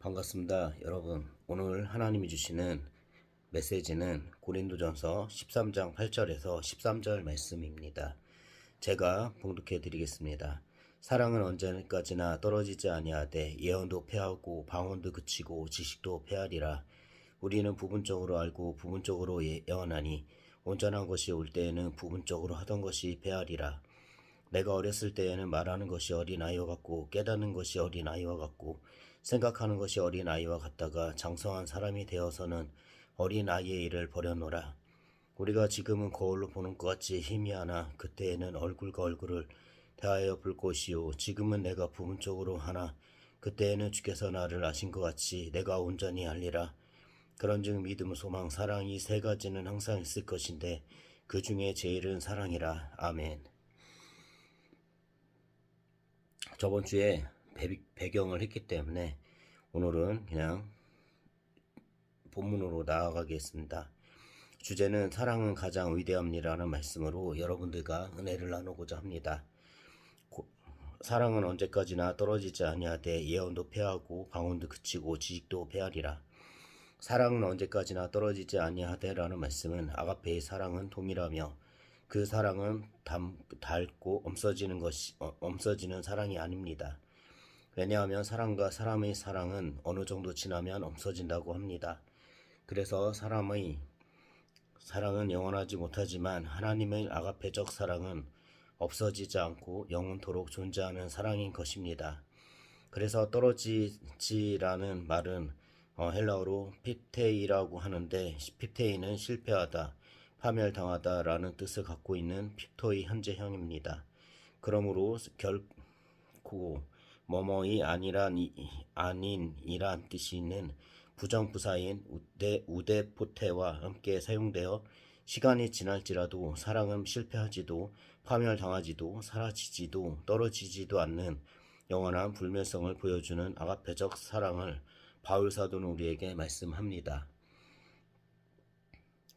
반갑습니다, 여러분. 오늘 하나님이 주시는 메시지는 고린도전서 13장 8절에서 13절 말씀입니다. 제가 봉독해 드리겠습니다. 사랑은 언제까지나 떨어지지 아니하되 예언도 패하고 방언도 그치고 지식도 패하리라. 우리는 부분적으로 알고 부분적으로 예언하니 온전한 것이 올 때에는 부분적으로 하던 것이 패하리라. 내가 어렸을 때에는 말하는 것이 어린아이와 같고 깨닫는 것이 어린아이와 같고 생각하는 것이 어린아이와 같다가 장성한 사람이 되어서는 어린아이의 일을 버렸노라. 우리가 지금은 거울로 보는 것 같이 희미하나 그때에는 얼굴과 얼굴을 대하여 볼 것이요 지금은 내가 부분적으로 하나 그때에는 주께서 나를 아신 것 같이 내가 온전히 알리라. 그런즉 믿음, 소망, 사랑 이 세 가지는 항상 있을 것인데 그 중에 제일은 사랑이라. 아멘. 저번 주에 배경을 했기 때문에 오늘은 그냥 본문으로 나아가겠습니다. 주제는 사랑은 가장 위대함이라는 말씀으로 여러분들과 은혜를 나누고자 합니다. 사랑은 언제까지나 떨어지지 아니하되 예언도 패하고 방언도 그치고 지식도 패하리라. 사랑은 언제까지나 떨어지지 아니하되라는 말씀은 아가페의 사랑은 동일하며 그 사랑은 닳고 없어지는 사랑이 아닙니다. 왜냐하면 사람과 사람의 사랑은 어느 정도 지나면 없어진다고 합니다. 그래서 사람의 사랑은 영원하지 못하지만 하나님의 아가페적 사랑은 없어지지 않고 영원토록 존재하는 사랑인 것입니다. 그래서 떨어지지라는 말은 헬라어로 핍테이라고 하는데 핍테이는 실패하다, 파멸당하다라는 뜻을 갖고 있는 핍토의 현재형입니다. 그러므로 결코 뭐뭐이 아닌이란 뜻이 있는 부정부사인 우데포테와 함께 사용되어 시간이 지날지라도 사랑은 실패하지도 파멸당하지도 사라지지도 떨어지지도 않는 영원한 불멸성을 보여주는 아가페적 사랑을 바울 사도는 우리에게 말씀합니다.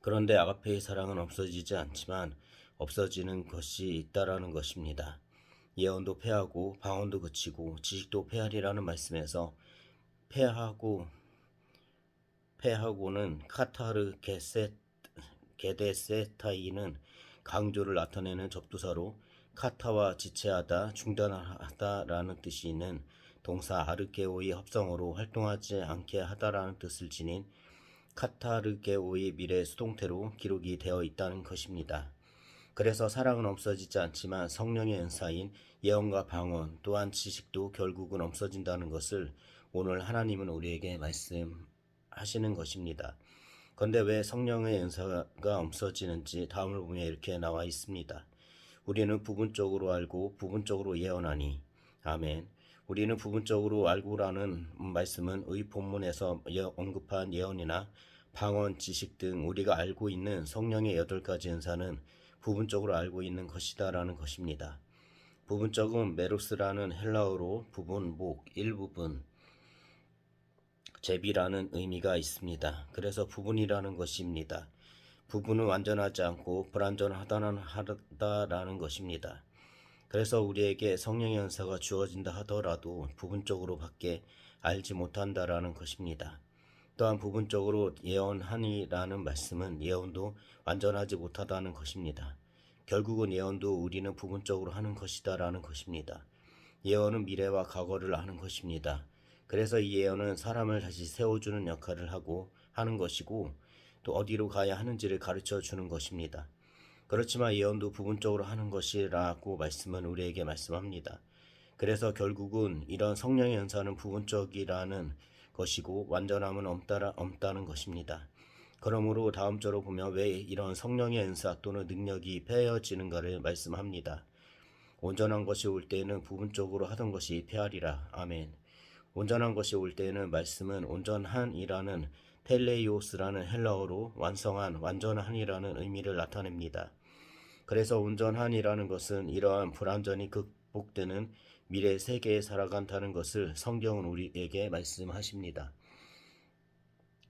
그런데 아가페의 사랑은 없어지지 않지만 없어지는 것이 있다라는 것입니다. 예언도 패하고 방언도 그치고 지식도 패하리라는 말씀에서 패하고는 카타르 게데세타이는 강조를 나타내는 접두사로 카타와 지체하다, 중단하다라는 뜻이 있는 동사 아르게오의 합성어로 활동하지 않게 하다라는 뜻을 지닌 카타르게오의 미래 수동태로 기록이 되어 있다는 것입니다. 그래서 사랑은 없어지지 않지만 성령의 은사인 예언과 방언 또한 지식도 결국은 없어진다는 것을 오늘 하나님은 우리에게 말씀하시는 것입니다. 그런데 왜 성령의 은사가 없어지는지 다음을 보면 이렇게 나와 있습니다. 우리는 부분적으로 알고 부분적으로 예언하니. 아멘. 우리는 부분적으로 알고라는 말씀은 의 본문에서 언급한 예언이나 방언, 지식 등 우리가 알고 있는 성령의 8가지 은사는 부분적으로 알고 있는 것이다 라는 것입니다. 부분적은 메로스라는 헬라어로 부분, 목, 일부분, 제비라는 의미가 있습니다. 그래서 부분이라는 것입니다. 부분은 완전하지 않고 불완전하다라는 것입니다. 그래서 우리에게 성령의 은사가 주어진다 하더라도 부분적으로 밖에 알지 못한다라는 것입니다. 또한 부분적으로 예언하니라는 말씀은 예언도 완전하지 못하다는 것입니다. 결국은 예언도 우리는 부분적으로 하는 것이다 라는 것입니다. 예언은 미래와 과거를 아는 것입니다. 그래서 이 예언은 사람을 다시 세워주는 역할을 하는 것이고 또 어디로 가야 하는지를 가르쳐 주는 것입니다. 그렇지만 예언도 부분적으로 하는 것이라고 말씀은 우리에게 말씀합니다. 그래서 결국은 이런 성령의 은사는 부분적이라는 것이고 완전함은 없다는 것입니다. 그러므로 다음 절로 보면 왜 이런 성령의 은사 또는 능력이 패해지는가를 말씀합니다. 온전한 것이 올 때에는 부분적으로 하던 것이 패하리라. 아멘. 온전한 것이 올 때에는 말씀은 온전한이라는 텔레이오스라는 헬라어로 완성한, 완전한이라는 의미를 나타냅니다. 그래서 온전한이라는 것은 이러한 불완전이 극복되는 미래 세계에 살아간다는 것을 성경은 우리에게 말씀하십니다.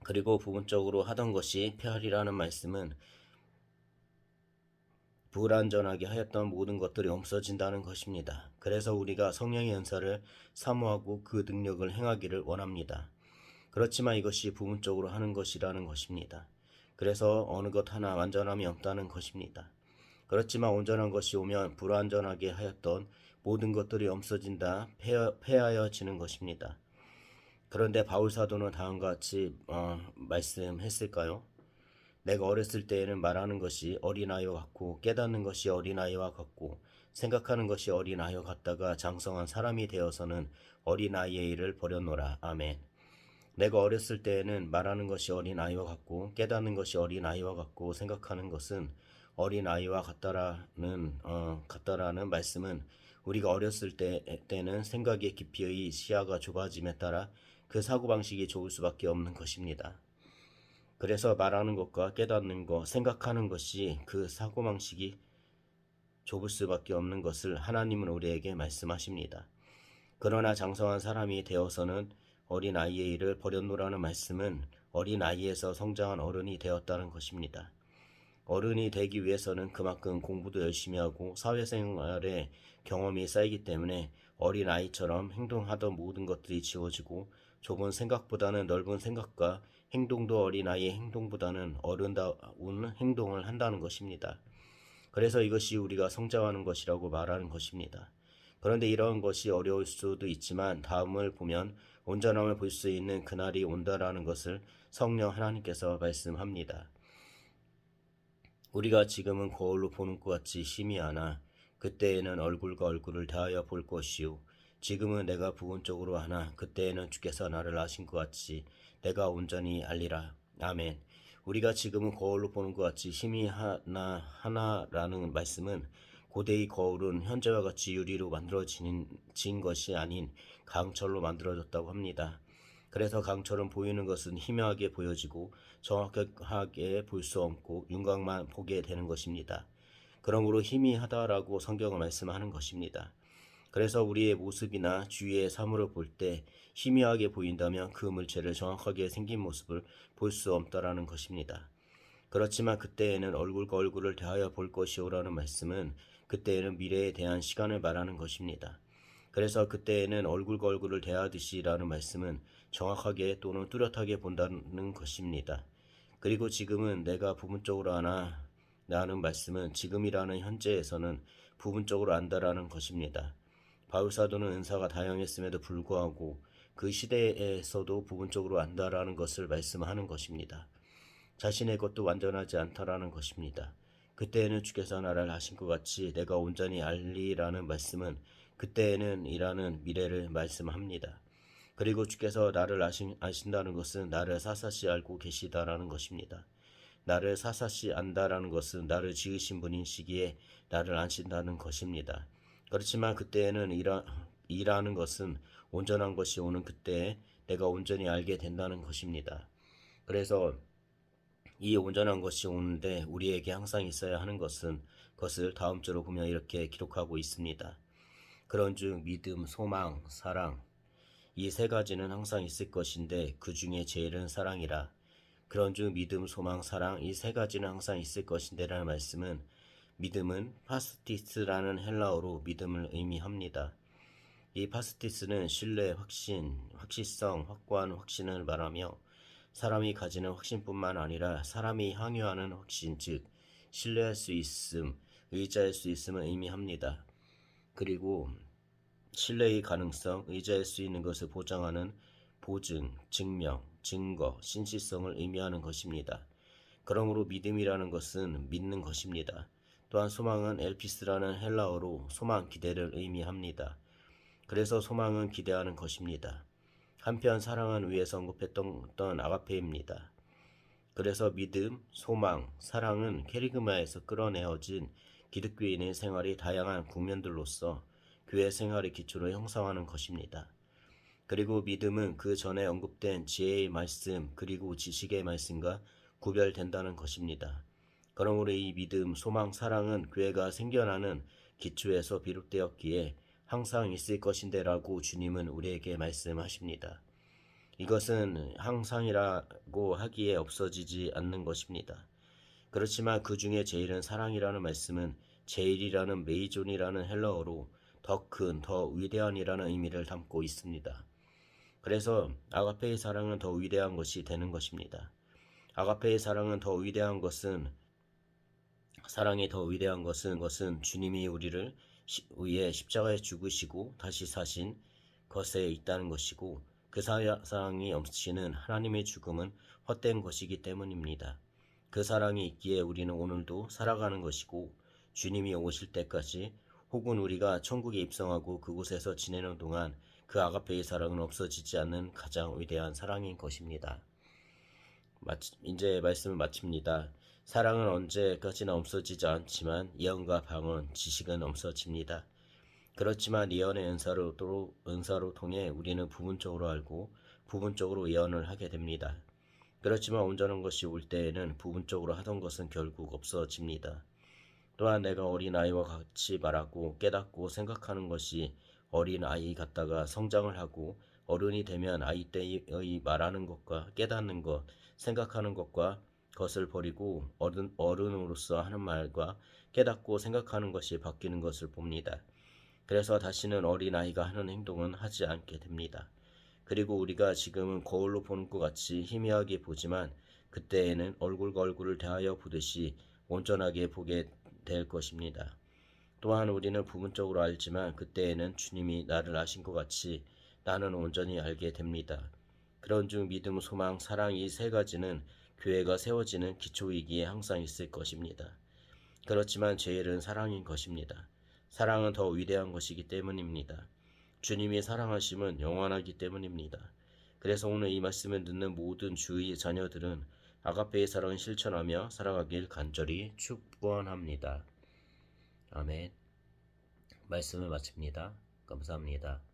그리고 부분적으로 하던 것이 패하리라는 말씀은 불완전하게 하였던 모든 것들이 없어진다는 것입니다. 그래서 우리가 성령의 은사를 사모하고 그 능력을 행하기를 원합니다. 그렇지만 이것이 부분적으로 하는 것이라는 것입니다. 그래서 어느 것 하나 완전함이 없다는 것입니다. 그렇지만 온전한 것이 오면 불완전하게 하였던 모든 것들이 없어진다, 폐하여지는 것입니다. 그런데 바울 사도는 다음과 같이 말씀했을까요? 내가 어렸을 때에는 말하는 것이 어린아이와 같고 깨닫는 것이 어린아이와 같고 생각하는 것이 어린아이와 같다가 장성한 사람이 되어서는 어린아이의 일을 버렸노라. 아멘. 내가 어렸을 때에는 말하는 것이 어린아이와 같고 깨닫는 것이 어린아이와 같고 생각하는 것은 어린아이와 같다라는 말씀은 우리가 어렸을 때는 생각의 깊이의 시야가 좁아짐에 따라 그 사고방식이 좁을 수밖에 없는 것입니다. 그래서 말하는 것과 깨닫는 것, 생각하는 것이 그 사고방식이 좁을 수밖에 없는 것을 하나님은 우리에게 말씀하십니다. 그러나 장성한 사람이 되어서는 어린아이의 일을 버렸노라는 말씀은 어린아이에서 성장한 어른이 되었다는 것입니다. 어른이 되기 위해서는 그만큼 공부도 열심히 하고 사회생활에 경험이 쌓이기 때문에 어린아이처럼 행동하던 모든 것들이 지워지고 좁은 생각보다는 넓은 생각과 행동도 어린아이의 행동보다는 어른다운 행동을 한다는 것입니다. 그래서 이것이 우리가 성장하는 것이라고 말하는 것입니다. 그런데 이러한 것이 어려울 수도 있지만 다음을 보면 온전함을 볼 수 있는 그날이 온다라는 것을 성령 하나님께서 말씀합니다. 우리가 지금은 거울로 보는 것 같이 희미하나 그때에는 얼굴과 얼굴을 대하여 볼 것이요 지금은 내가 부분적으로 하나 그때에는 주께서 나를 아신 것 같이 내가 온전히 알리라. 아멘. 우리가 지금은 거울로 보는 것 같이 희미하나라는 말씀은 고대의 거울은 현재와 같이 유리로 만들어진 것이 아닌 강철로 만들어졌다고 합니다. 그래서 강철은 보이는 것은 희미하게 보여지고 정확하게 볼 수 없고 윤곽만 보게 되는 것입니다. 그러므로 희미하다라고 성경은 말씀하는 것입니다. 그래서 우리의 모습이나 주위의 사물을 볼 때 희미하게 보인다면 그 물체를 정확하게 생긴 모습을 볼 수 없다라는 것입니다. 그렇지만 그때에는 얼굴과 얼굴을 대하여 볼 것이오라는 말씀은 그때에는 미래에 대한 시간을 말하는 것입니다. 그래서 그때에는 얼굴과 얼굴을 대하듯이라는 말씀은 정확하게 또는 뚜렷하게 본다는 것입니다. 그리고 지금은 내가 부분적으로 아나 라는 말씀은 지금이라는 현재에서는 부분적으로 안다라는 것입니다. 바울 사도는 은사가 다양했음에도 불구하고 그 시대에서도 부분적으로 안다라는 것을 말씀하는 것입니다. 자신의 것도 완전하지 않다라는 것입니다. 그때에는 주께서 나를 아신 것 같이 내가 온전히 알리라는 말씀은 그때에는 이라는 미래를 말씀합니다. 그리고 주께서 나를 아신다는 것은 나를 사사시 알고 계시다라는 것입니다. 나를 사사시 안다라는 것은 나를 지으신 분인 시기에 나를 아신다는 것입니다. 그렇지만 그때에는 이라는 것은 온전한 것이 오는 그때에 내가 온전히 알게 된다는 것입니다. 그래서 이 온전한 것이 오는데 우리에게 항상 있어야 하는 것을 다음 주로 보면 이렇게 기록하고 있습니다. 그런즉 믿음, 소망, 사랑 이 세 가지는 항상 있을 것인데 그 중에 제일은 사랑이라. 그런즉 믿음, 소망, 사랑 이 세 가지는 항상 있을 것인데라는 말씀은 믿음은 파스티스라는 헬라어로 믿음을 의미합니다. 이 파스티스는 신뢰, 확신, 확실성, 확고한 확신을 말하며 사람이 가지는 확신뿐만 아니라 사람이 향유하는 확신, 즉 신뢰할 수 있음, 의지할 수 있음을 의미합니다. 그리고 신뢰의 가능성, 의지할 수 있는 것을 보장하는 보증, 증명, 증거, 신실성을 의미하는 것입니다. 그러므로 믿음이라는 것은 믿는 것입니다. 또한 소망은 엘피스라는 헬라어로 소망, 기대를 의미합니다. 그래서 소망은 기대하는 것입니다. 한편 사랑은 위에서 언급했던 아가페입니다. 그래서 믿음, 소망, 사랑은 캐리그마에서 끌어내어진 기독교인의 생활이 다양한 국면들로서 교회 생활의 기초로 형성하는 것입니다. 그리고 믿음은 그 전에 언급된 지혜의 말씀 그리고 지식의 말씀과 구별된다는 것입니다. 그러므로 이 믿음, 소망, 사랑은 교회가 생겨나는 기초에서 비롯되었기에 항상 있을 것인데라고 주님은 우리에게 말씀하십니다. 이것은 항상이라고 하기에 없어지지 않는 것입니다. 그렇지만 그 중에 제일은 사랑이라는 말씀은 제일이라는 메이존이라는 헬라어로 더 큰, 더 위대한이라는 의미를 담고 있습니다. 그래서 아가페의 사랑은 더 위대한 것이 되는 것입니다. 아가페의 사랑은 더 위대한 것은 사랑이 더 위대한 것은 주님이 우리를 위해 십자가에 죽으시고 다시 사신 것에 있다는 것이고 그 사랑이 없이는 하나님의 죽음은 헛된 것이기 때문입니다. 그 사랑이 있기에 우리는 오늘도 살아가는 것이고 주님이 오실 때까지 혹은 우리가 천국에 입성하고 그곳에서 지내는 동안 그 아가페의 사랑은 없어지지 않는 가장 위대한 사랑인 것입니다. 이제 말씀을 마칩니다. 사랑은 언제까지나 없어지지 않지만 예언과 방언, 지식은 없어집니다. 그렇지만 예언의 은사로 통해 우리는 부분적으로 알고 부분적으로 예언을 하게 됩니다. 그렇지만 온전한 것이 올 때에는 부분적으로 하던 것은 결국 없어집니다. 또한 내가 어린아이와 같이 말하고 깨닫고 생각하는 것이 어린아이 같다가 성장을 하고 어른이 되면 아이 때의 말하는 것과 깨닫는 것, 생각하는 것을 버리고 어른으로서 하는 말과 깨닫고 생각하는 것이 바뀌는 것을 봅니다. 그래서 다시는 어린아이가 하는 행동은 하지 않게 됩니다. 그리고 우리가 지금은 거울로 보는 것 같이 희미하게 보지만 그때에는 얼굴과 얼굴을 대하여 보듯이 온전하게 보게 될 것입니다. 또한 우리는 부분적으로 알지만 그때에는 주님이 나를 아신 것 같이 나는 온전히 알게 됩니다. 그런즉 믿음, 소망, 사랑 이 세 가지는 교회가 세워지는 기초이기에 항상 있을 것입니다. 그렇지만 제일은 사랑인 것입니다. 사랑은 더 위대한 것이기 때문입니다. 주님이 사랑하심은 영원하기 때문입니다. 그래서 오늘 이 말씀을 듣는 모든 주의 자녀들은 아가페의 사랑을 실천하며 살아가길 간절히 축원합니다. 아멘. 말씀을 마칩니다. 감사합니다.